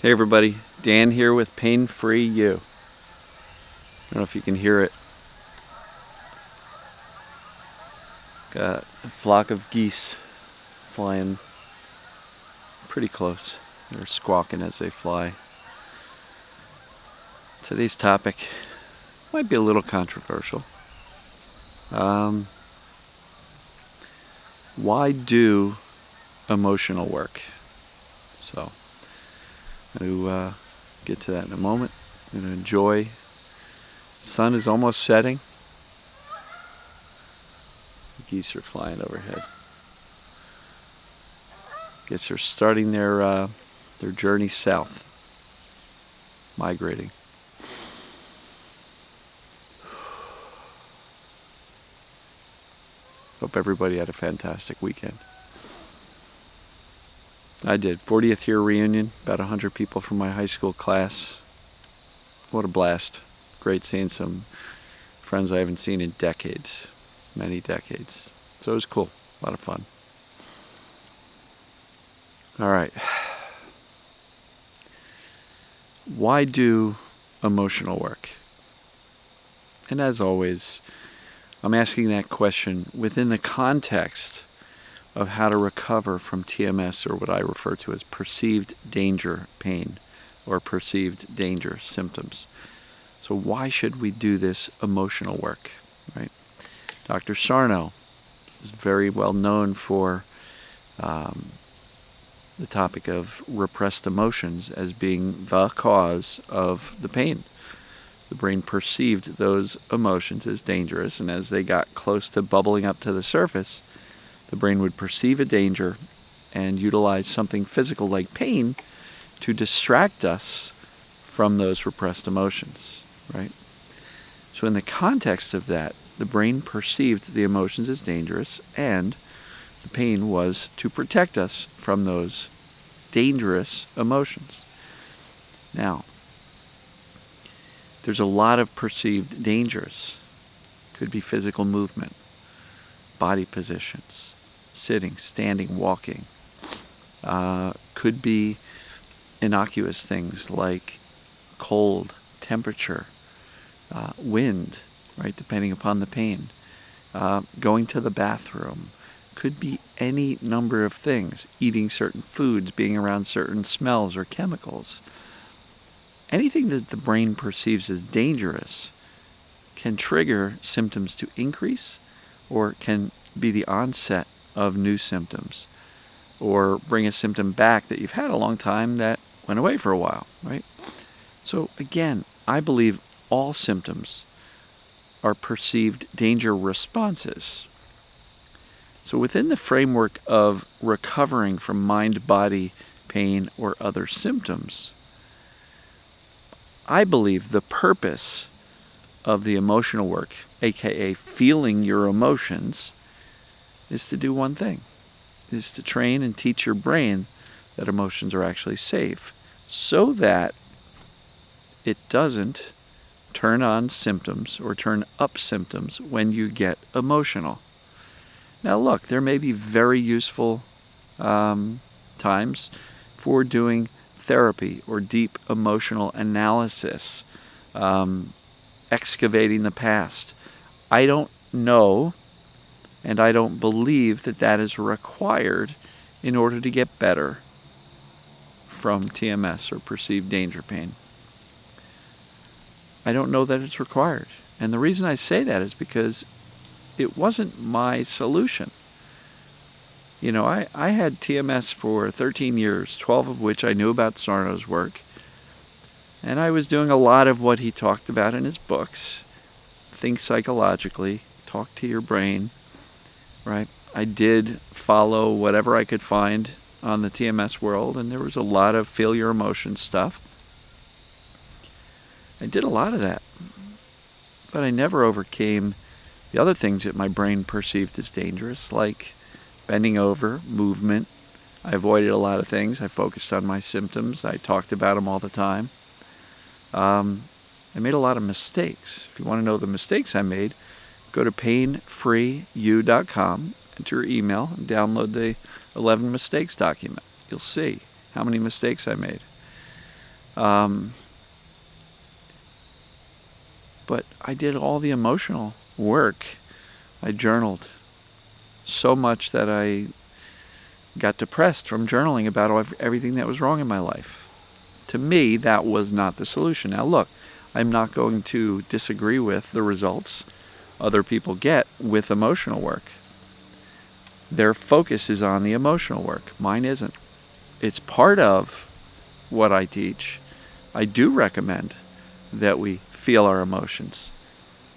Hey everybody, Dan here with Pain Free You. I don't know if you can hear it. Got a flock of geese flying pretty close. They're squawking as they fly. Today's topic might be a little controversial. Why do emotional work? So, I'm going to get to that in a moment. I'm going to enjoy. The sun is almost setting. The geese are flying overhead. Guess they're starting their journey south, migrating. Hope everybody had a fantastic weekend. I did. 40th year reunion, about 100 people from my high school class. What a blast. Great seeing some friends I haven't seen in decades, many decades. So it was cool, a lot of fun. All right. Why do emotional work? And as always, I'm asking that question within the context of how to recover from TMS, or what I refer to as perceived danger pain or perceived danger symptoms. So why should we do this emotional work, right? Dr. Sarno is very well known for the topic of repressed emotions as being the cause of the pain. The brain perceived those emotions as dangerous, and as they got close to bubbling up to the surface, the brain would perceive a danger and utilize something physical like pain to distract us from those repressed emotions, right? So in the context of that, the brain perceived the emotions as dangerous, and the pain was to protect us from those dangerous emotions. Now, there's a lot of perceived dangers. Could be physical movement, body positions, sitting, standing, walking. Could be innocuous things like cold, temperature, wind, right, depending upon the pain. Going to the bathroom. Could be any number of things. Eating certain foods, being around certain smells or chemicals. Anything that the brain perceives as dangerous can trigger symptoms to increase, or can be the onset of new symptoms, or bring a symptom back that you've had a long time that went away for a while, right? So again, I believe all symptoms are perceived danger responses. So within the framework of recovering from mind-body pain or other symptoms, I believe the purpose of the emotional work, aka feeling your emotions, is to do one thing, is to train and teach your brain that emotions are actually safe, so that it doesn't turn on symptoms or turn up symptoms when you get emotional. Now look, there may be very useful times for doing therapy or deep emotional analysis, excavating the past. I don't know, and I don't believe that that is required in order to get better from TMS or perceived danger pain. I don't know that it's required. And the reason I say that is because it wasn't my solution. You know, I had TMS for 13 years, 12 of which I knew about Sarno's work. And I was doing a lot of what he talked about in his books. Think psychologically, talk to your brain, right? I did follow whatever I could find on the TMS world, and there was a lot of feel your emotions stuff. I did a lot of that, but I never overcame the other things that my brain perceived as dangerous, like bending over, movement. I avoided a lot of things. I focused on my symptoms. I talked about them all the time. I made a lot of mistakes. If you want to know the mistakes I made, go to painfreeyou.com, enter your email, and download the 11 mistakes document. You'll see how many mistakes I made. Um, but I did all the emotional work. I journaled so much that I got depressed from journaling about everything that was wrong in my life. To me, that was not the solution. Now look, I'm not going to disagree with the results other people get with emotional work. Their focus is on the emotional work. Mine isn't. It's part of what I teach. I do recommend that we feel our emotions,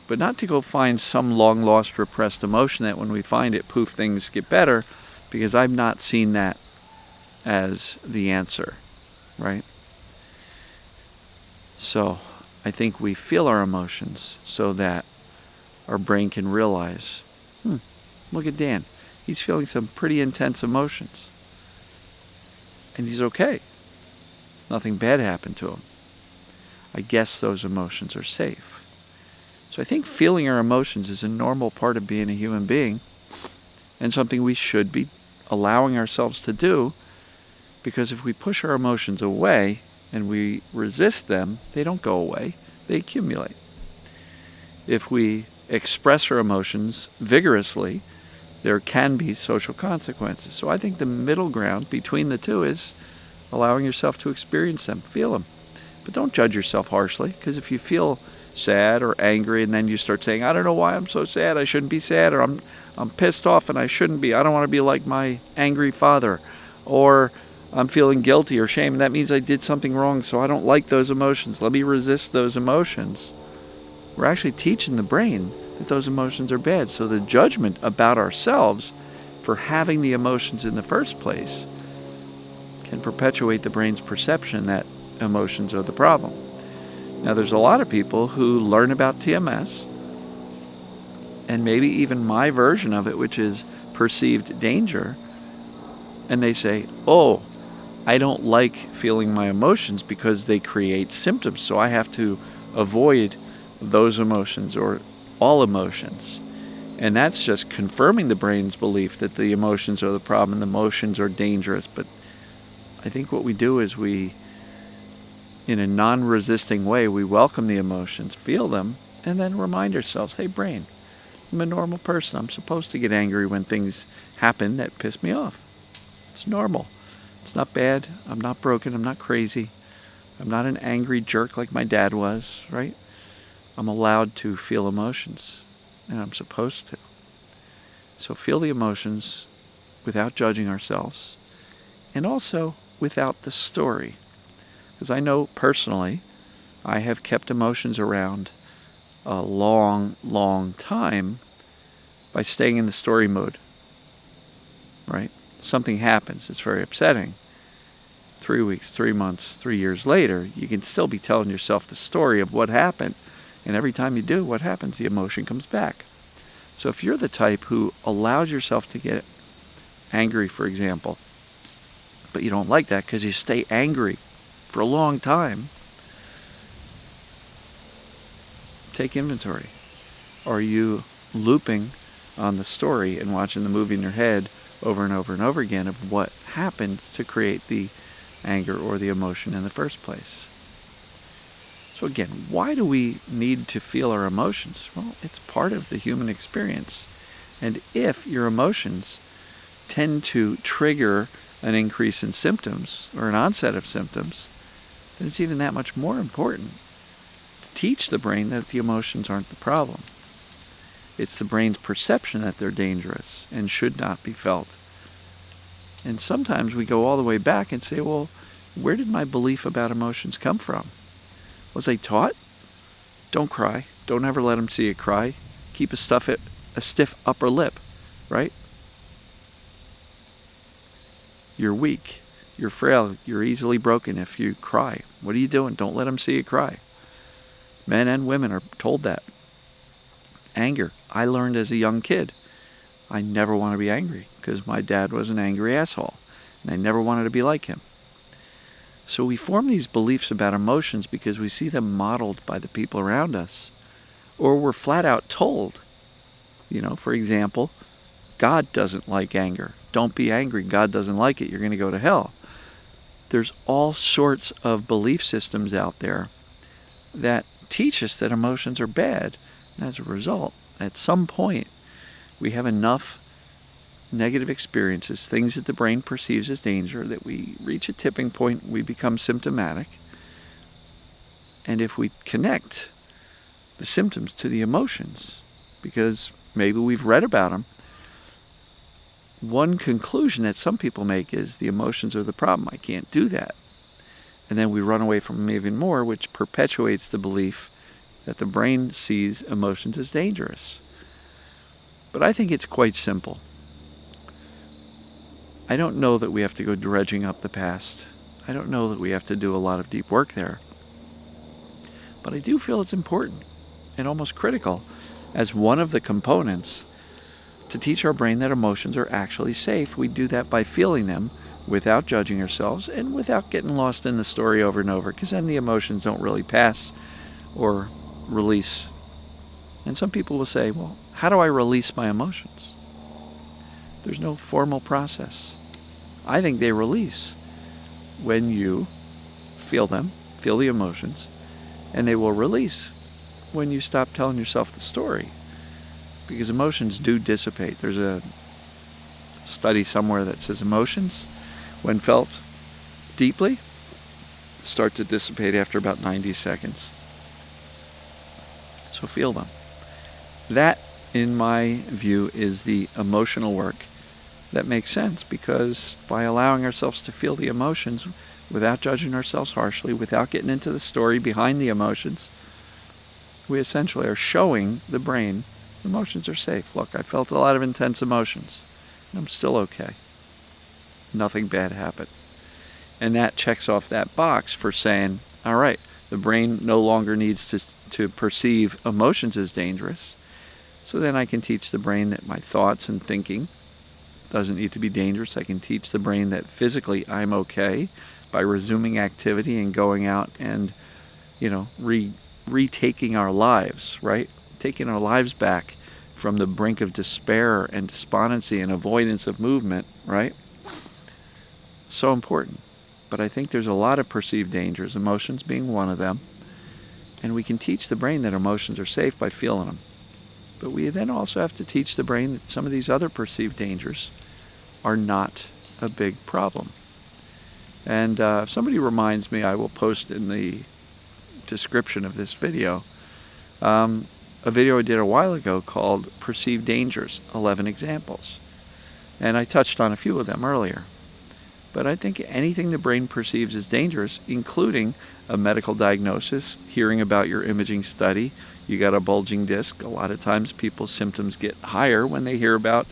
but not to go find some long-lost repressed emotion that when we find it, poof, things get better, because I've not seen that as the answer, right? So I think we feel our emotions so that our brain can realize, look at Dan. He's feeling some pretty intense emotions. And he's okay. Nothing bad happened to him. I guess those emotions are safe. So I think feeling our emotions is a normal part of being a human being and something we should be allowing ourselves to do, because if we push our emotions away and we resist them, they don't go away, they accumulate. If we express our emotions vigorously, there can be social consequences. So I think the middle ground between the two is allowing yourself to experience them, feel them. But don't judge yourself harshly, because if you feel sad or angry and then you start saying, I don't know why I'm so sad, I shouldn't be sad, or I'm pissed off and I shouldn't be, I don't want to be like my angry father, or I'm feeling guilty or shame, and that means I did something wrong, so I don't like those emotions, let me resist those emotions. We're actually teaching the brain that those emotions are bad. So the judgment about ourselves for having the emotions in the first place can perpetuate the brain's perception that emotions are the problem. Now, there's a lot of people who learn about TMS, and maybe even my version of it, which is perceived danger, and they say, oh, I don't like feeling my emotions because they create symptoms, so I have to avoid those emotions or all emotions. And that's just confirming the brain's belief that the emotions are the problem and the emotions are dangerous. But I think what we do is we, in a non-resisting way, we welcome the emotions, feel them, and then remind ourselves, hey brain, I'm a normal person. I'm supposed to get angry when things happen that piss me off. It's normal. It's not bad. I'm not broken. I'm not crazy. I'm not an angry jerk like my dad was, right? I'm allowed to feel emotions, and I'm supposed to. So feel the emotions without judging ourselves, and also without the story. Because I know personally, I have kept emotions around a long, long time by staying in the story mode, right? Something happens, it's very upsetting. 3 weeks, 3 months, 3 years later, you can still be telling yourself the story of what happened. And every time you do, what happens? The emotion comes back. So if you're the type who allows yourself to get angry, for example, but you don't like that because you stay angry for a long time, take inventory. Are you looping on the story and watching the movie in your head over and over and over again of what happened to create the anger or the emotion in the first place? So again, why do we need to feel our emotions? Well, it's part of the human experience. And if your emotions tend to trigger an increase in symptoms or an onset of symptoms, then it's even that much more important to teach the brain that the emotions aren't the problem. It's the brain's perception that they're dangerous and should not be felt. And sometimes we go all the way back and say, well, where did my belief about emotions come from? Was I taught? Don't cry. Don't ever let them see you cry. Keep a stiff upper lip, right? You're weak. You're frail. You're easily broken if you cry. What are you doing? Don't let them see you cry. Men and women are told that. Anger. I learned as a young kid. I never want to be angry because my dad was an angry asshole, and I never wanted to be like him. So we form these beliefs about emotions because we see them modeled by the people around us, or we're flat out told. For example, God doesn't like anger. Don't be angry. God doesn't like it. You're going to go to hell. there's all sorts of belief systems out there that teach us that emotions are bad. And as a result, at some point, we have enough negative experiences, things that the brain perceives as danger, that we reach a tipping point, we become symptomatic. And if we connect the symptoms to the emotions, because maybe we've read about them, one conclusion that some people make is the emotions are the problem. I can't do that. And then we run away from them even more, which perpetuates the belief that the brain sees emotions as dangerous. But I think it's quite simple. I don't know that we have to go dredging up the past. I don't know that we have to do a lot of deep work there. But I do feel it's important and almost critical as one of the components to teach our brain that emotions are actually safe. We do that by feeling them without judging ourselves and without getting lost in the story over and over, because then the emotions don't really pass or release. And some people will say, well, how do I release my emotions? There's no formal process. I think they release when you feel them, feel the emotions, and they will release when you stop telling yourself the story. Because emotions do dissipate. There's a study somewhere that says emotions, when felt deeply, start to dissipate after about 90 seconds. So feel them. That, in my view, is the emotional work that makes sense, because by allowing ourselves to feel the emotions without judging ourselves harshly, without getting into the story behind the emotions, we essentially are showing the brain emotions are safe. Look, I felt a lot of intense emotions, and I'm still okay. Nothing bad happened. And that checks off that box for saying, all right, the brain no longer needs to perceive emotions as dangerous. So then I can teach the brain that my thoughts and thinking doesn't need to be dangerous. I can teach the brain that physically I'm okay by resuming activity and going out and, retaking our lives, right? Taking our lives back from the brink of despair and despondency and avoidance of movement, right? So important. But I think there's a lot of perceived dangers, emotions being one of them. And we can teach the brain that emotions are safe by feeling them. But we then also have to teach the brain that some of these other perceived dangers are not a big problem. And if somebody reminds me, I will post in the description of this video a video I did a while ago called Perceived Dangers, 11 Examples. And I touched on a few of them earlier. But I think anything the brain perceives as dangerous, including a medical diagnosis, hearing about your imaging study, you got a bulging disc. A lot of times people's symptoms get higher when they hear about,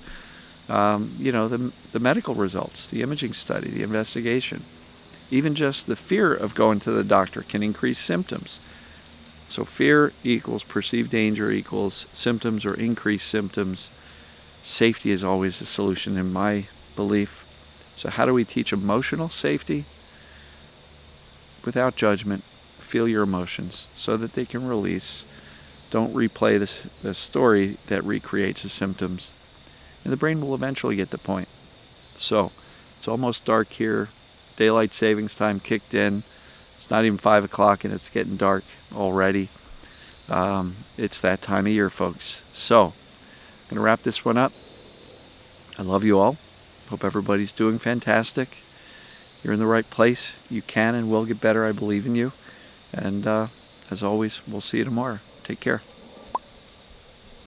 the medical results, the imaging study, the investigation. Even just the fear of going to the doctor can increase symptoms. So fear equals perceived danger equals symptoms or increased symptoms. Safety is always the solution in my belief. So how do we teach emotional safety? Without judgment, feel your emotions so that they can release. Don't replay the story that recreates the symptoms. And the brain will eventually get the point. So, it's almost dark here. Daylight savings time kicked in. It's not even 5 o'clock and it's getting dark already. It's that time of year, folks. So, I'm going to wrap this one up. I love you all. Hope everybody's doing fantastic. You're in the right place. You can and will get better. I believe in you. And as always, we'll see you tomorrow. Take care.